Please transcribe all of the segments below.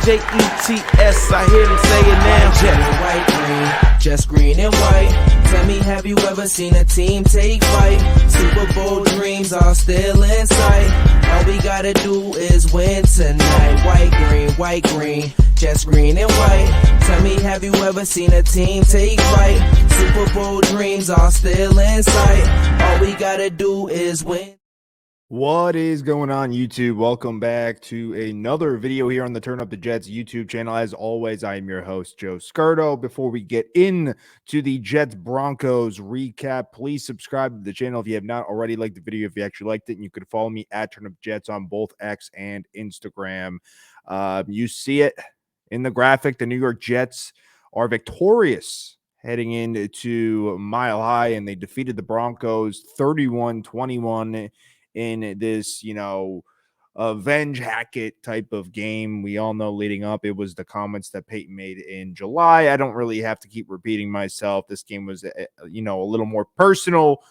Jets, I hear them say it now. Jet, white, green, just green and white. Tell me, have you ever seen a team take flight? Super Bowl dreams are still in sight. All we gotta do is win tonight. White, green, just green and white. Tell me, have you ever seen a team take flight? Super Bowl dreams are still in sight. All we gotta do is win. What is going on, YouTube? Welcome back to another video here on the Turn Up the Jets YouTube channel. As always, I am your host, Joe Scurto. Before we get into the Jets Broncos recap, please subscribe to the channel if you have not already. Liked the video if you actually liked it, and you could follow me at Turn Up Jets on both X and Instagram. You see it in the graphic. The New York Jets are victorious heading into Mile High, and they defeated the Broncos 31-21 in this, avenge Hackett type of game. We all know leading up, it was the comments that Peyton made in July. I don't really have to keep repeating myself. This game was, a little more personal,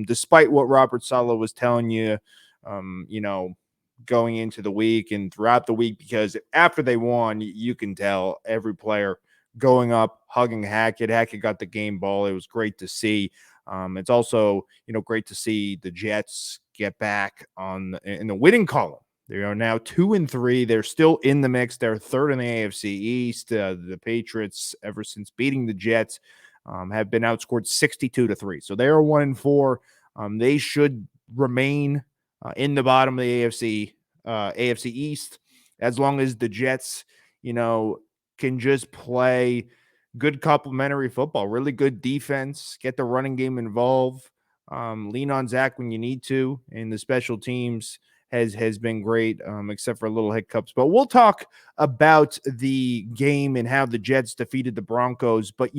despite what Robert Saleh was telling you, going into the week and throughout the week, because after they won, you can tell every player going up, hugging Hackett. Hackett got the game ball. It was great to see. It's also, great to see the Jets get back in the winning column. They are now 2-3. They're still in the mix. They're third in the AFC East. The Patriots, ever since beating the Jets, have been outscored 62-3. So they are 1-4. They should remain in the bottom of the AFC East, as long as the Jets, can just play good complementary football, really good defense, get the running game involved, lean on Zach when you need to, and the special teams has been great, except for little hiccups. But we'll talk about the game and how the Jets defeated the Broncos. But,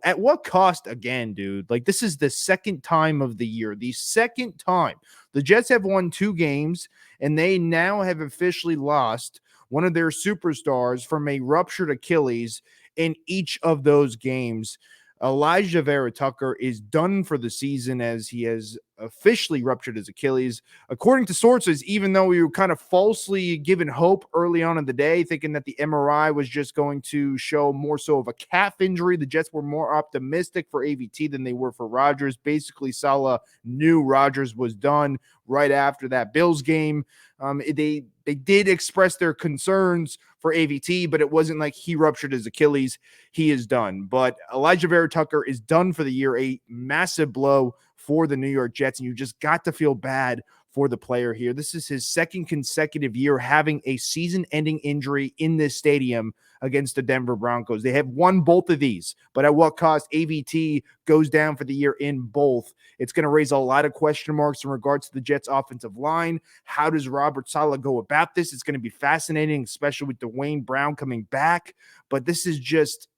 at what cost again, dude? Like, this is the second time of the year, the second time. The Jets have won 2 games, and they now have officially lost one of their superstars from a ruptured Achilles in each of those games. Alijah Vera-Tucker is done for the season, as he has officially ruptured his Achilles. According to sources, even though we were kind of falsely given hope early on in the day, thinking that the MRI was just going to show more so of a calf injury, the Jets were more optimistic for AVT than they were for Rodgers. Basically, Saleh knew Rodgers was done right after that Bills game. They did express their concerns for AVT, but it wasn't like he ruptured his Achilles. He is done. But Alijah Vera-Tucker is done for the year, a massive blow for the New York Jets, and you just got to feel bad for the player here. This is his second consecutive year having a season-ending injury in this stadium against the Denver Broncos. They have won both of these, but at what cost? AVT goes down for the year in both. It's going to raise a lot of question marks in regards to the Jets' offensive line. How does Robert Saleh go about this? It's going to be fascinating, especially with Dwayne Brown coming back. But this is just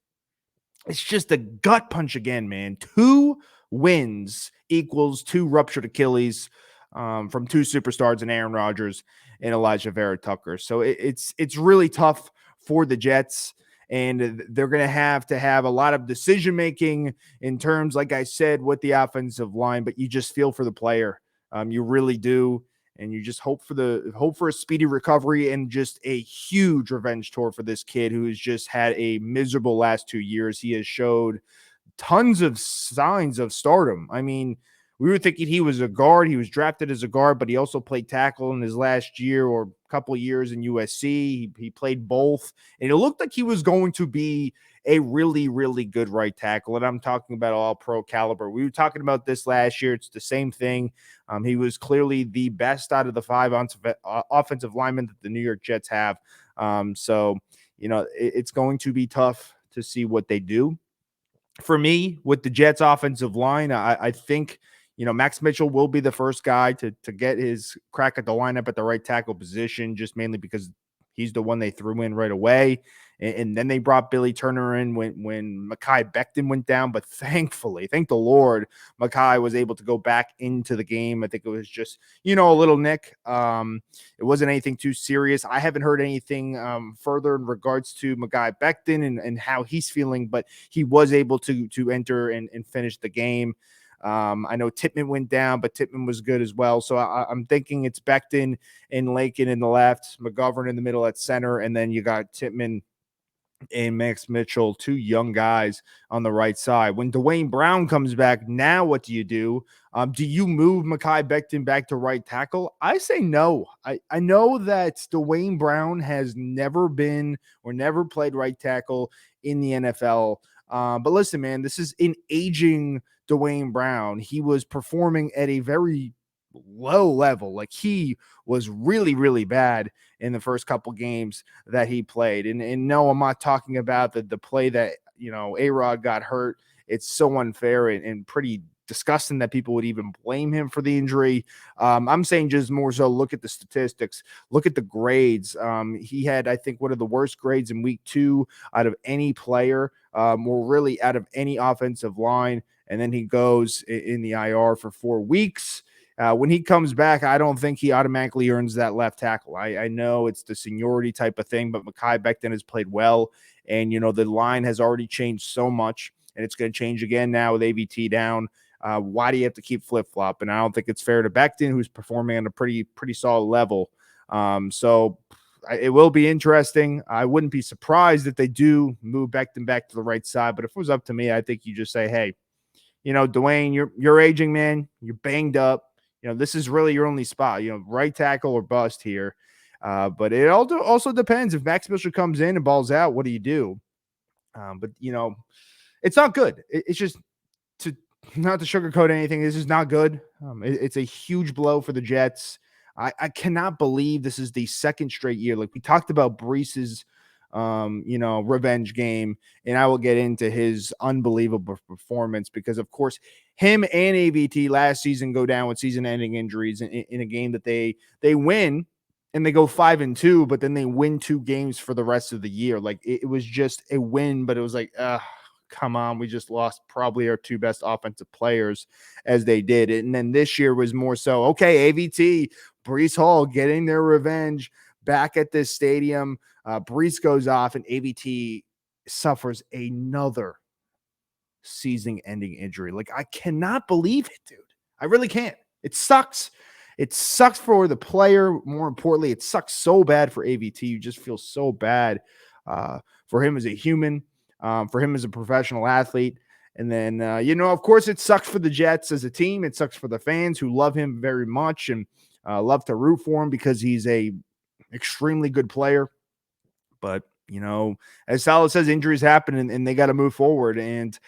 a gut punch again, man. 2 wins equals 2 ruptured Achilles from 2 superstars in Aaron Rodgers and Alijah Vera-Tucker. So it's really tough for the Jets, and they're going to have a lot of decision making in terms, like I said, with the offensive line. But you just feel for the player, you really do, and you just hope for a speedy recovery and just a huge revenge tour for this kid who has just had a miserable last 2 years. He has showed tons of signs of stardom. I mean, we were thinking he was a guard. He was drafted as a guard, but he also played tackle in his last year or couple of years in USC. He played both, and it looked like he was going to be a really, really good right tackle. And I'm talking about all pro caliber. We were talking about this last year. It's the same thing. He was clearly the best out of the 5 offensive linemen that the New York Jets have. So, it's going to be tough to see what they do. For me, with the Jets offensive line, I think, Max Mitchell will be the first guy to get his crack at the lineup at the right tackle position, just mainly because he's the one they threw in right away. And then they brought Billy Turner in when Mekhi Becton went down. But thankfully, thank the Lord, Mekhi was able to go back into the game. I think it was just, a little nick. It wasn't anything too serious. I haven't heard anything further in regards to Mekhi Becton and how he's feeling, but he was able to enter and finish the game. I know Tippmann went down, but Tippmann was good as well. So I'm thinking it's Becton and Lakin in the left, McGovern in the middle at center, and then you got Tippmann and Max Mitchell, two young guys on the right side. When Dwayne Brown comes back, now what do you do? Do you move Mekhi Becton back to right tackle? I say no. I know that Dwayne Brown has never been or never played right tackle in the NFL. But listen, man, this is an aging Dwayne Brown. He was performing at a very low level. Like he was really, really bad in the first couple games that he played. And no, I'm not talking about the play that, A-Rod got hurt. It's so unfair and pretty disgusting that people would even blame him for the injury. I'm saying just more so look at the statistics, look at the grades. He had, I think, one of the worst grades in week 2 out of any player, or really out of any offensive line. And then he goes in the IR for 4 weeks. When he comes back, I don't think he automatically earns that left tackle. I know it's the seniority type of thing, but Mekhi Becton has played well. And, the line has already changed so much, and it's going to change again now with AVT down. Why do you have to keep flip-flopping? I don't think it's fair to Becton, who's performing on a pretty solid level. So it will be interesting. I wouldn't be surprised if they do move Becton back to the right side. But if it was up to me, I think you just say, hey, Dwayne, you're aging, man. You're banged up. This is really your only spot, right tackle or bust here. But it also depends. If Max Mitchell comes in and balls out, what do you do? But it's not good. It's just not to sugarcoat anything. This is not good. It's a huge blow for the Jets. I cannot believe this is the second straight year. Like we talked about Brees's, revenge game, and I will get into his unbelievable performance because, of course, him and AVT last season go down with season-ending injuries in a game that they win and they go 5-2, but then they win 2 games for the rest of the year. Like it was just a win, but it was like, come on, we just lost probably our 2 best offensive players as they did. And then this year was more so, okay, AVT, Brees Hall getting their revenge back at this stadium. Brees goes off and AVT suffers another season-ending injury. Like, I cannot believe it, dude. I really can't. It sucks. It sucks for the player. More importantly, it sucks so bad for AVT. You just feel so bad for him as a human, for him as a professional athlete. And then, of course, it sucks for the Jets as a team. It sucks for the fans who love him very much and love to root for him because he's a extremely good player. But, as Salah says, injuries happen and they got to move forward. And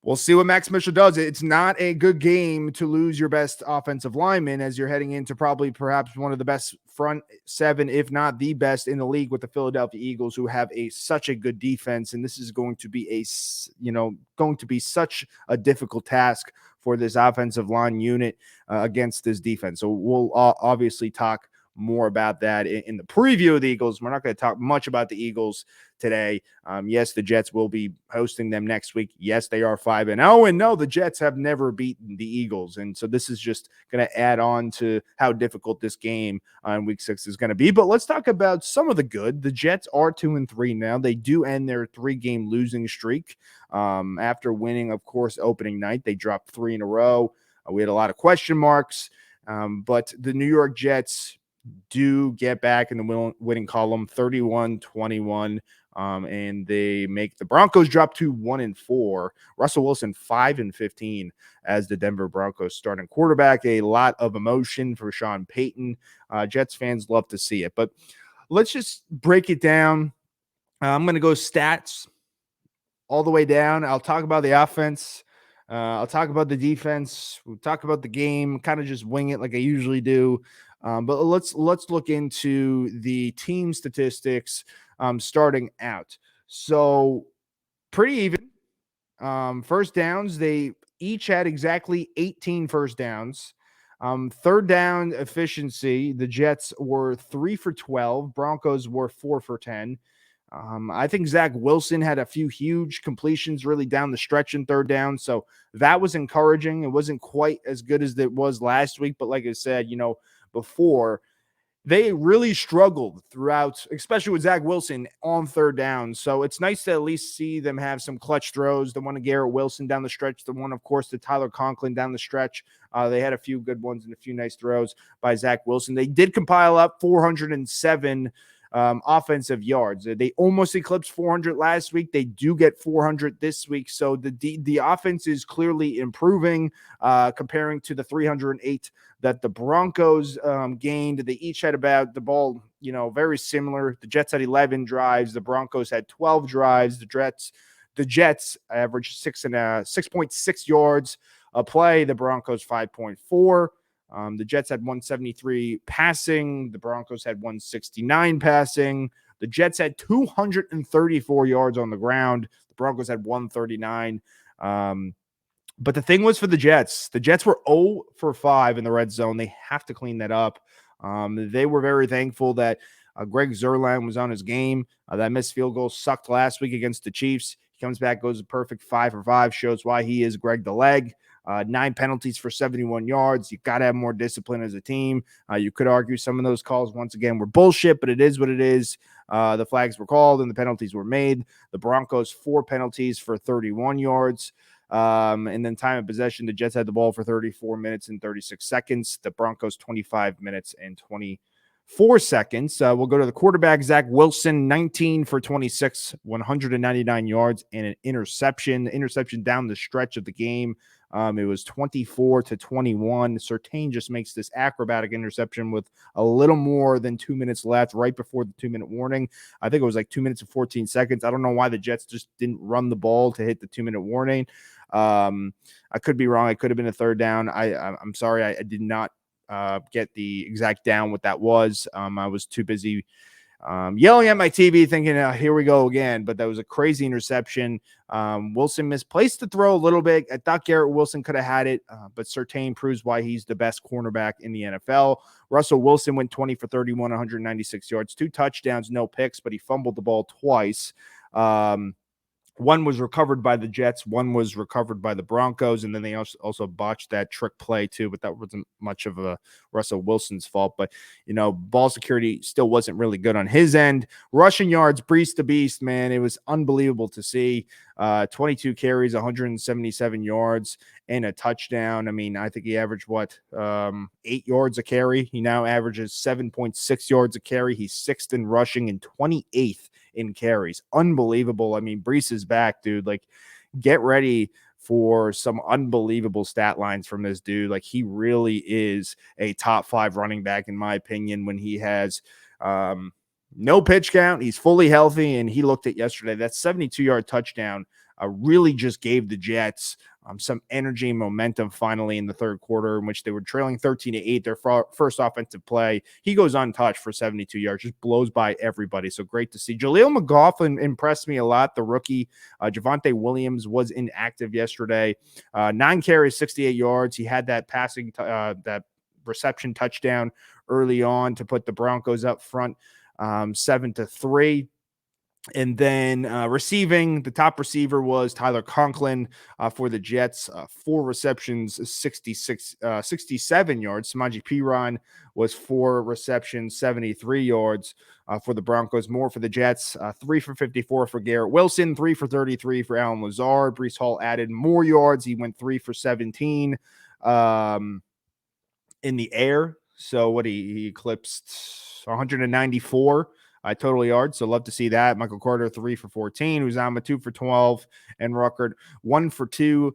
we'll see what Max Mitchell does. It's not a good game to lose your best offensive lineman as you're heading into perhaps one of the best front 7, if not the best in the league with the Philadelphia Eagles, who have such a good defense. And this is going to be such a difficult task for this offensive line unit against this defense. So we'll obviously talk more about that in the preview of the Eagles. We're not going to talk much about the Eagles today. Yes, the Jets will be hosting them next week. Yes, they are 5-0, and no, the Jets have never beaten the Eagles. And so this is just going to add on to how difficult this game on week 6 is going to be. But let's talk about some of the good. The Jets are 2-3 now. They do end their 3-game losing streak. After winning, of course, opening night, they dropped 3 in a row. We had a lot of question marks, but the New York Jets do get back in the winning column, 31-21, and they make the Broncos drop to 1-4. Russell Wilson 5-15 as the Denver Broncos starting quarterback. A lot of emotion for Sean Payton. Jets fans love to see it, but let's just break it down. I'm going to go stats all the way down. I'll talk about the offense. I'll talk about the defense. We'll talk about the game, kind of just wing it like I usually do. But let's look into the team statistics starting out. So pretty even. First downs, they each had exactly 18 first downs. Third down efficiency, the Jets were 3 for 12. Broncos were 4 for 10. I think Zach Wilson had a few huge completions really down the stretch in third down. So that was encouraging. It wasn't quite as good as it was last week. But like I said, before, they really struggled throughout, especially with Zach Wilson on third down. So it's nice to at least see them have some clutch throws. The one to Garrett Wilson down the stretch, the one, of course, to Tyler Conklin down the stretch. They had a few good ones and a few nice throws by Zach Wilson. They did compile up 407 offensive yards. They almost eclipsed 400 last week. They do get 400 this week. So the offense is clearly improving comparing to the 308 that the Broncos gained. They each had about the ball, very similar. The Jets had 11 drives. The Broncos had 12 drives. The Jets averaged 6.6 yards a play. The Broncos 5.4. The Jets had 173 passing. The Broncos had 169 passing. The Jets had 234 yards on the ground. The Broncos had 139. But the thing was for the Jets were 0 for 5 in the red zone. They have to clean that up. They were very thankful that Greg Zuerlein was on his game. That missed field goal sucked last week against the Chiefs. He comes back, goes a perfect 5 for 5, shows why he is Greg the Leg. 9 penalties for 71 yards. You got to have more discipline as a team. You could argue some of those calls, once again, were bullshit, but it is what it is. The flags were called and the penalties were made. The Broncos, 4 penalties for 31 yards. And then time of possession, the Jets had the ball for 34 minutes and 36 seconds. The Broncos, 25 minutes and 24 seconds. We'll go to the quarterback, Zach Wilson, 19 for 26, 199 yards and an interception. The interception down the stretch of the game. It was 24-21. Surtain just makes this acrobatic interception with a little more than 2 minutes left, right before the 2-minute warning. I think it was like 2 minutes and 14 seconds. I don't know why the Jets just didn't run the ball to hit the 2-minute warning. I could be wrong. It could have been a third down. I'm sorry. I did not get the exact down what that was. I was too busy yelling at my TV thinking, here we go again. But that was a crazy interception. Wilson misplaced the throw a little bit. I thought Garrett Wilson could have had it, but Surtain proves why he's the best cornerback in the NFL. Russell Wilson went 20 for 31, 196 yards, 2 touchdowns, no picks, but he fumbled the ball twice. One was recovered by the Jets. One was recovered by the Broncos. And then they also botched that trick play too, but that wasn't much of a Russell Wilson's fault. But, ball security still wasn't really good on his end. Rushing yards, Brees the Beast, man. It was unbelievable to see. 22 carries, 177 yards, and a touchdown. I mean, I think he averaged 8 yards a carry. He now averages 7.6 yards a carry. He's 6th in rushing and 28th in carries. Unbelievable. I mean, Brees is back, dude. Like, get ready for some unbelievable stat lines from this dude. Like, he really is a top 5 running back, in my opinion, when he has no pitch count. He's fully healthy, and he looked at yesterday. That 72-yard touchdown really just gave the Jets some energy and momentum finally in the third quarter, in which they were trailing 13-8, their first offensive play. He goes untouched for 72 yards, just blows by everybody. So great to see. Jaleel McLaughlin impressed me a lot, the rookie. Javonte Williams was inactive yesterday. 9 carries, 68 yards. He had that that reception touchdown early on to put the Broncos up front 7-3. And then receiving, the top receiver was Tyler Conklin for the Jets, 4 receptions, 67 yards. Samaje Perine was 4 receptions, 73 yards for the Broncos. More for the Jets, 3 for 54 for Garrett Wilson, 3 for 33 for Allen Lazard. Breece Hall added more yards. He went 3 for 17 in the air. So he eclipsed 194 total yards. So love to see that. Michael Carter, 3 for 14. Uzama, 2 for 12. And Ruckert, 1 for 2.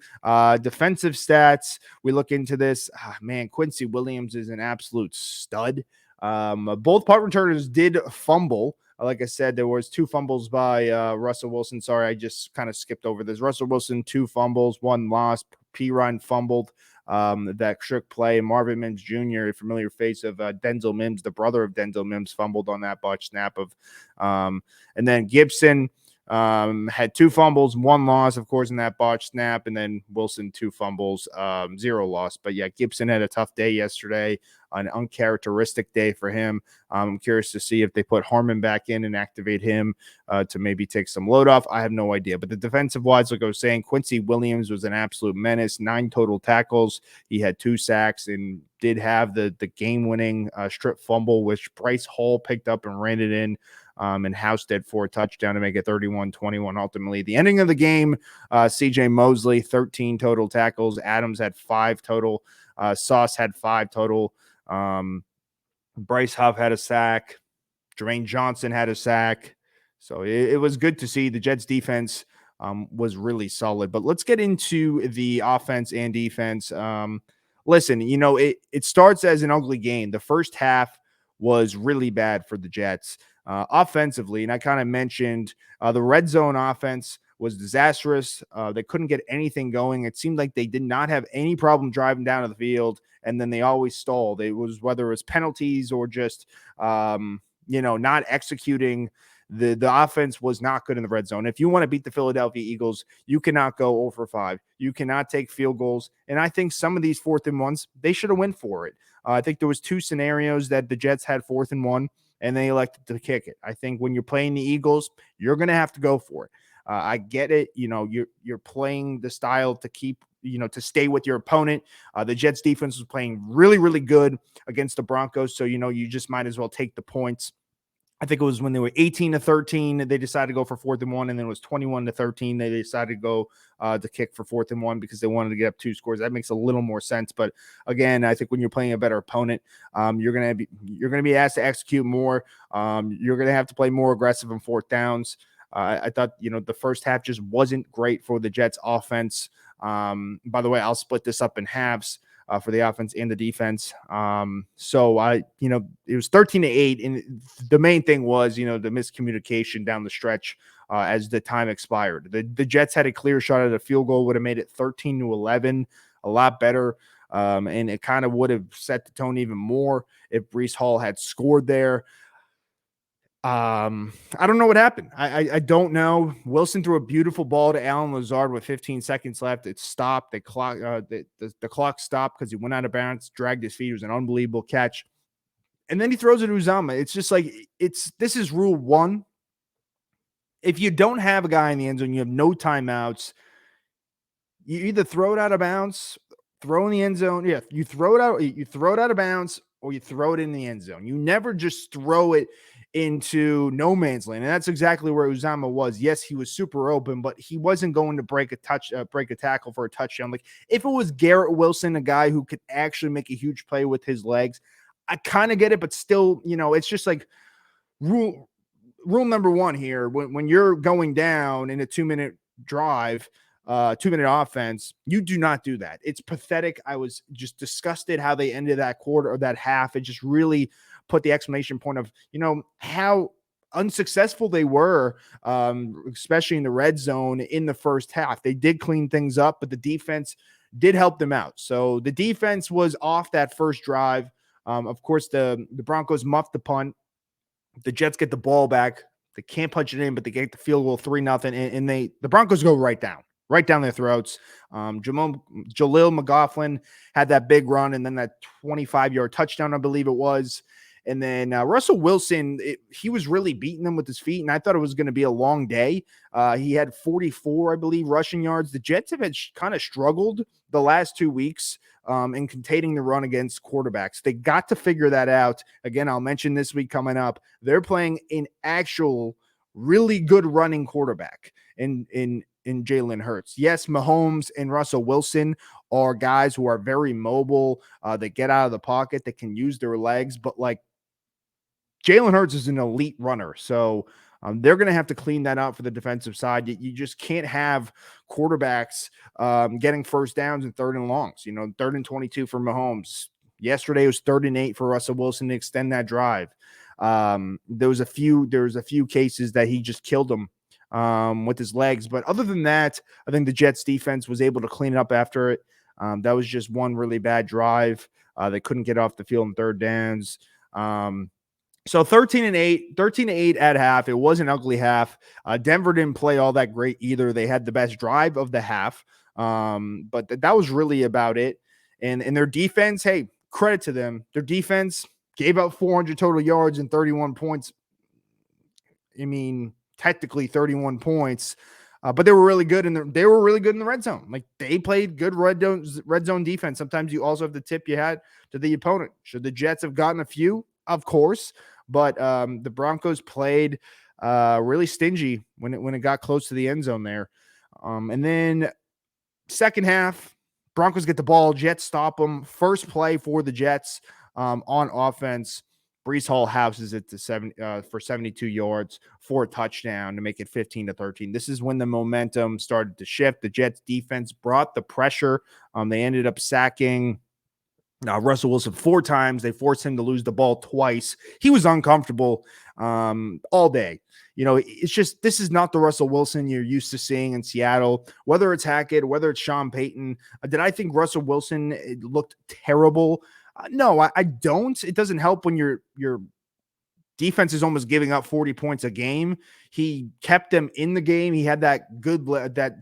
Defensive stats. We look into this. Man, Quincy Williams is an absolute stud. Both punt returners did fumble. Like I said, there was 2 fumbles by Russell Wilson. Sorry, I just kind of skipped over this. Russell Wilson, 2 fumbles, 1 loss. Perine fumbled that trick play. Marvin Mims Jr., a familiar face of Denzel Mims, the brother of Denzel Mims, fumbled on that botch snap of. And then Gibson Had 2 fumbles, 1 loss, of course, in that botched snap, and then Wilson 2 fumbles, 0 loss. But yeah, Gibson had a tough day yesterday, an uncharacteristic day for him. I'm curious to see if they put Harmon back in and activate him to maybe take some load off. I have no idea. But the defensive wise, like I was saying, Quincy Williams was an absolute menace, 9 total tackles. He had 2 sacks and did have the game-winning strip fumble, which Bryce Hall picked up and ran it in. And Housestead for a touchdown to make it 31-21 ultimately. The ending of the game, CJ Mosley, 13 total tackles. Adams had 5 total. Sauce had 5 total. Bryce Huff had a sack. Jermaine Johnson had a sack. So it was good to see. The Jets defense was really solid. But let's get into the offense and defense. Listen, it starts as an ugly game. The first half was really bad for the Jets. Offensively, and I kind of mentioned the red zone offense was disastrous. They couldn't get anything going. It seemed like they did not have any problem driving down to the field, and then they always stalled. It was whether it was penalties or just not executing. The offense was not good in the red zone. If you want to beat the Philadelphia Eagles, you cannot go 0 for 5. You cannot take field goals. And I think some of these 4th and 1s, they should have went for it. I think there was 2 scenarios that the Jets had 4th and 1. And they elected to kick it. I think when you're playing the Eagles, you're going to have to go for it. I get it. You're playing the style to keep, to stay with your opponent. The Jets defense was playing really, really good against the Broncos. So, you just might as well take the points. I think it was when they were 18-13, they decided to go for 4th and 1, and then it was 21-13. They decided to go to kick for 4th and 1 because they wanted to get up 2 scores. That makes a little more sense. But again, I think when you're playing a better opponent, you're gonna be asked to execute more. You're gonna have to play more aggressive on 4th downs. I thought the first half just wasn't great for the Jets offense. By the way, I'll split this up in halves. For the offense and the defense. So it was 13-8. And the main thing was, the miscommunication down the stretch as the time expired. The Jets had a clear shot at a field goal, would have made it 13-11, a lot better. And it kind of would have set the tone even more if Breece Hall had scored there. I don't know what happened. I don't know. Wilson threw a beautiful ball to Allen Lazard with 15 seconds left. It stopped. The clock stopped because he went out of bounds, dragged his feet. It was an unbelievable catch. And then he throws it to Uzomah. It's just like this is rule 1. If you don't have a guy in the end zone, you have no timeouts. You either throw it out of bounds, throw in the end zone. Yeah, you throw it out of bounds, or you throw it in the end zone. You never just throw it into no man's land. And that's exactly where Uzomah was. Yes, he was super open, but he wasn't going to break a tackle for a touchdown. Like if it was Garrett Wilson, a guy who could actually make a huge play with his legs, I kind of get it, but still, it's just like rule number 1 here. When you're going down in a 2-minute drive, 2-minute offense, you do not do that. It's pathetic. I was just disgusted how they ended that quarter or that half. It just really put the exclamation point of, how unsuccessful they were, especially in the red zone in the first half. They did clean things up, but the defense did help them out. So the defense was off that first drive. Of course, the Broncos muffed the punt. The Jets get the ball back. They can't punch it in, but they get the field goal 3-0, and the Broncos go right down their throats. Jaleel McLaughlin had that big run, and then that 25-yard touchdown, I believe it was. And then Russell Wilson, he was really beating them with his feet, and I thought it was going to be a long day. He had 44, I believe, rushing yards. The Jets have kind of struggled the last 2 weeks in containing the run against quarterbacks. They got to figure that out. Again, I'll mention this week coming up, they're playing an actual really good running quarterback in Jalen Hurts. Yes, Mahomes and Russell Wilson are guys who are very mobile. They get out of the pocket. They can use their legs, but like Jalen Hurts is an elite runner. So they're going to have to clean that up for the defensive side. You just can't have quarterbacks getting first downs and 3rd and longs. 3rd and 22 for Mahomes. Yesterday was 3rd and 8 for Russell Wilson to extend that drive. There was a few cases that he just killed them with his legs. But other than that, I think the Jets defense was able to clean it up after it. That was just one really bad drive. They couldn't get off the field in 3rd downs. So 13-8 at half. It was an ugly half. Denver didn't play all that great either. They had the best drive of the half, but that was really about it. And their defense, hey, credit to them. Their defense gave up 400 total yards and 31 points. I mean, technically 31 points, but they were really good they were really good in the red zone. Like they played good red zone defense. Sometimes you also have to tip your hat to the opponent. Should the Jets have gotten a few? Of course, but the Broncos played really stingy when it got close to the end zone there. And then second half, Broncos get the ball. Jets stop them. First play for the Jets on offense. Breece Hall houses it to for 72 yards for a touchdown to make it 15-13. This is when the momentum started to shift. The Jets defense brought the pressure. They ended up sacking Russell Wilson 4 times. They forced him to lose the ball twice. He was uncomfortable all day. It's just, this is not the Russell Wilson you're used to seeing in Seattle, whether it's Hackett, whether it's Sean Payton. Did I think Russell Wilson looked terrible? No, I don't. It doesn't help when your defense is almost giving up 40 points a game. He kept them in the game. He had that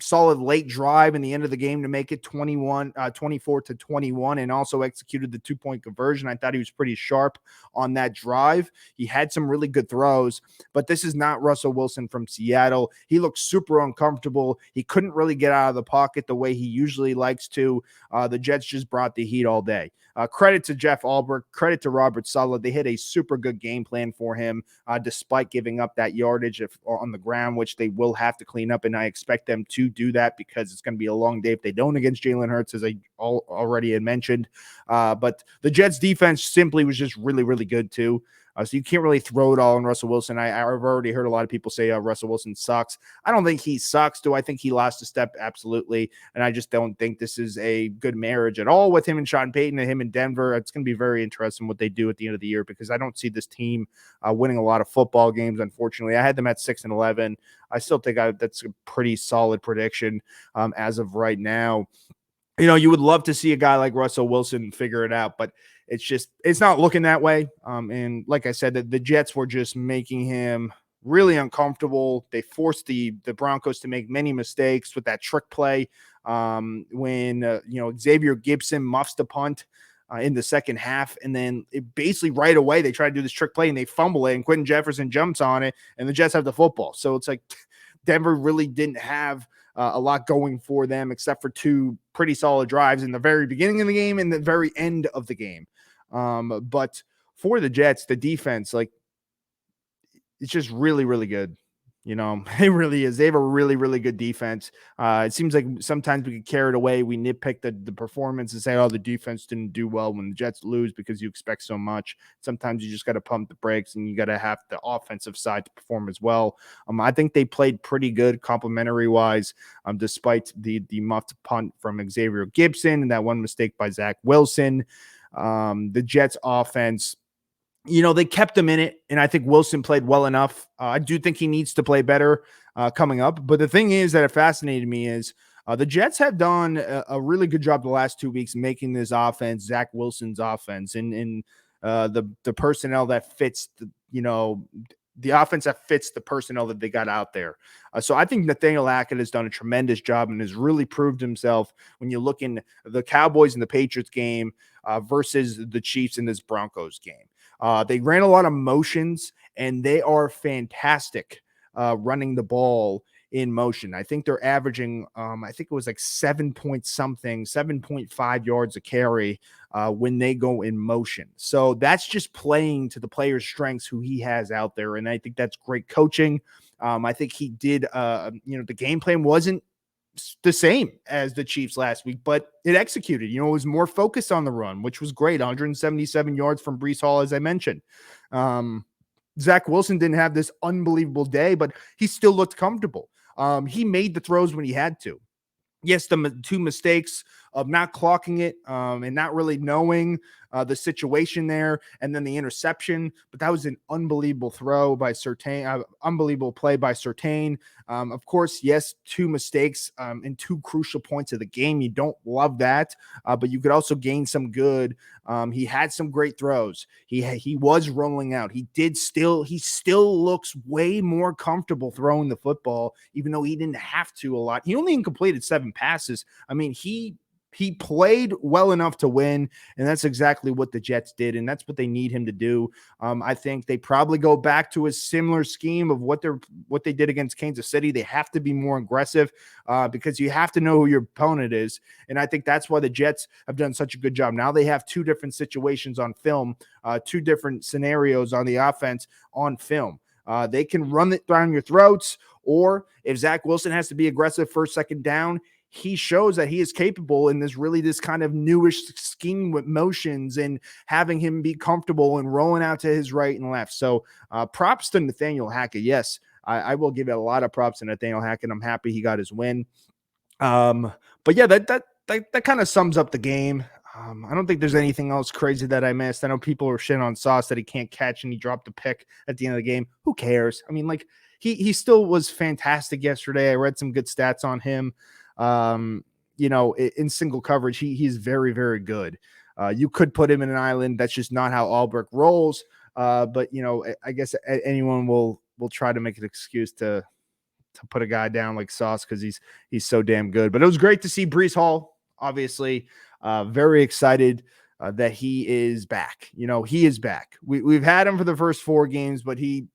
solid late drive in the end of the game to make it 24-21, and also executed the 2-point conversion. I thought he was pretty sharp on that drive. He had some really good throws, but this is not Russell Wilson from Seattle. He looked super uncomfortable. He couldn't really get out of the pocket the way he usually likes to. The Jets just brought the heat all day. Credit to Jeff Albrecht, credit to Robert Saleh. They hit a super good game plan for him, despite giving up that yardage on the ground, which they will have to clean up, and I expect them to do that because it's going to be a long day if they don't against Jalen Hurts, as I already had mentioned. But the Jets defense simply was just really, really good too. So you can't really throw it all on Russell Wilson. I've already heard a lot of people say Russell Wilson sucks. I don't think he sucks. Do I think he lost a step? Absolutely. And I just don't think this is a good marriage at all with him and Sean Payton and him in Denver. It's going to be very interesting what they do at the end of the year, because I don't see this team winning a lot of football games, unfortunately. I had them at 6-11. I still think that's a pretty solid prediction as of right now. You would love to see a guy like Russell Wilson figure it out, but it's not looking that way. And like I said, the Jets were just making him really uncomfortable. They forced the Broncos to make many mistakes with that trick play. When Xavier Gibson muffs the punt in the second half, and then basically right away they try to do this trick play and they fumble it, and Quentin Jefferson jumps on it, and the Jets have the football. So it's like Denver really didn't have a lot going for them except for 2 pretty solid drives in the very beginning of the game and the very end of the game. But for the Jets, the defense, it's just really, really good. It really is. They have a really, really good defense. It seems like sometimes we get carried away. We nitpick the performance and say, the defense didn't do well when the Jets lose because you expect so much. Sometimes you just got to pump the brakes, and you got to have the offensive side to perform as well. I think they played pretty good complimentary wise, despite the muffed punt from Xavier Gibson and that one mistake by Zach Wilson. The Jets offense, they kept him in it, and I think Wilson played well enough. I do think he needs to play better coming up. But the thing is that it fascinated me is the Jets have done a really good job the last 2 weeks making this offense Zach Wilson's offense, and the personnel that fits the offense that fits the personnel that they got out there. So I think Nathaniel Hackett has done a tremendous job and has really proved himself when you look in the Cowboys and the Patriots game versus the Chiefs in this Broncos game. They ran a lot of motions, and they are fantastic running the ball in motion. I think they're averaging, I think it was like 7.5 yards a carry when they go in motion. So that's just playing to the player's strengths who he has out there. And I think that's great coaching. I think he did, the game plan wasn't the same as the Chiefs last week, but it executed. It was more focused on the run, which was great. 177 yards from Breece Hall, as I mentioned. Zach Wilson didn't have this unbelievable day, but he still looked comfortable. He made the throws when he had to. Yes, the 2 mistakes of not clocking it and not really knowing the situation there, and then the interception. But that was an unbelievable throw by Surtain, unbelievable play by Surtain. Of course, yes, 2 mistakes in 2 crucial points of the game. You don't love that, but you could also gain some good. He had some great throws. He was rolling out. He still looks way more comfortable throwing the football, even though he didn't have to a lot. He only completed 7 passes. I mean, he played well enough to win, and that's exactly what the Jets did, and that's what they need him to do. I think they probably go back to a similar scheme of what they did against Kansas City. They have to be more aggressive because you have to know who your opponent is, and I think that's why the Jets have done such a good job. Now they have 2 different situations on film, 2 different scenarios on the offense on film. They can run it down your throats, or if Zach Wilson has to be aggressive first, second down, he shows that he is capable in this kind of newish scheme with motions and having him be comfortable and rolling out to his right and left. So props to Nathaniel Hackett. Yes, I will give it a lot of props to Nathaniel Hackett. I'm happy he got his win. But yeah, that kind of sums up the game. I don't think there's anything else crazy that I missed. I know people are shitting on Sauce that he can't catch and he dropped a pick at the end of the game. Who cares? I mean, like he still was fantastic yesterday. I read some good stats on him. In single coverage, he's very, very good. You could put him in an island. That's just not how Albrecht rolls. But I guess anyone will try to make an excuse to put a guy down like Sauce because he's so damn good. But it was great to see Breece Hall. Obviously, very excited that he is back. He is back. We've had him for the first 4 games, but he's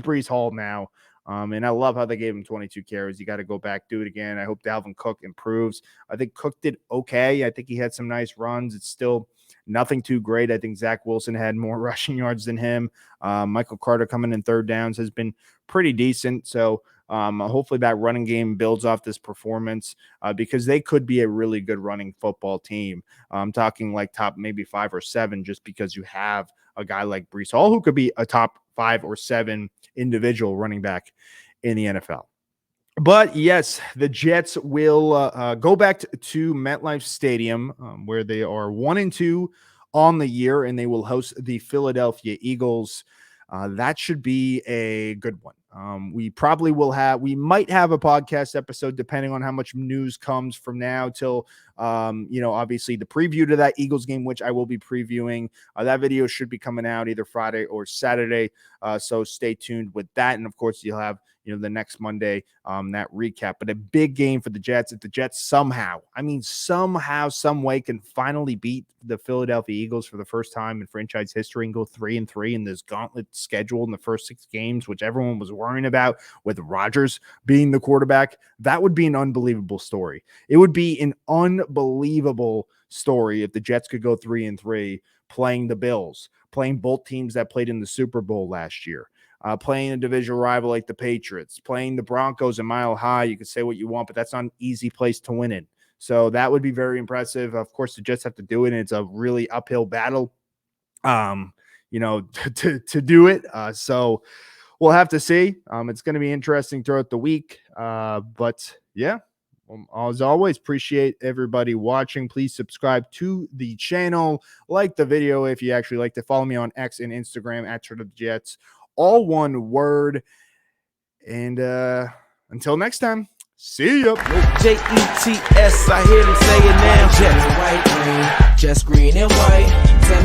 Breece Hall now. And I love how they gave him 22 carries. You got to go back, do it again. I hope Dalvin Cook improves. I think Cook did okay. I think he had some nice runs. It's still nothing too great. I think Zach Wilson had more rushing yards than him. Michael Carter coming in 3rd downs has been pretty decent. So hopefully that running game builds off this performance because they could be a really good running football team. I'm talking like top maybe 5 or 7 just because you have a guy like Breece Hall who could be a top 5 or 7 individual running back in the NFL. But yes, the Jets will go back to MetLife Stadium where they are 1-2 on the year, and they will host the Philadelphia Eagles. That should be a good one. We might have a podcast episode depending on how much news comes from now till, obviously the preview to that Eagles game, which I will be previewing. That video should be coming out either Friday or Saturday. So stay tuned with that. And of course you'll have, the next Monday, that recap, but a big game for the Jets. If the Jets somehow, some way can finally beat the Philadelphia Eagles for the first time in franchise history and go 3-3 in this gauntlet schedule in the first 6 games, which everyone was worrying about with Rodgers being the quarterback, that would be an unbelievable story. It would be an unbelievable story if the Jets could go 3-3 playing the Bills, playing both teams that played in the Super Bowl last year. Playing a divisional rival like the Patriots, playing the Broncos in Mile High. You can say what you want, but that's not an easy place to win in. So that would be very impressive. Of course, the Jets have to do it, and it's a really uphill battle, to do it. So we'll have to see. It's going to be interesting throughout the week. But yeah, as always, appreciate everybody watching. Please subscribe to the channel, like the video if you actually like to. Follow me on X and Instagram at @TrentofJets. All one word. And until next time, see ya. Jets, I hear them say it now. Jets, white, green, just green and white.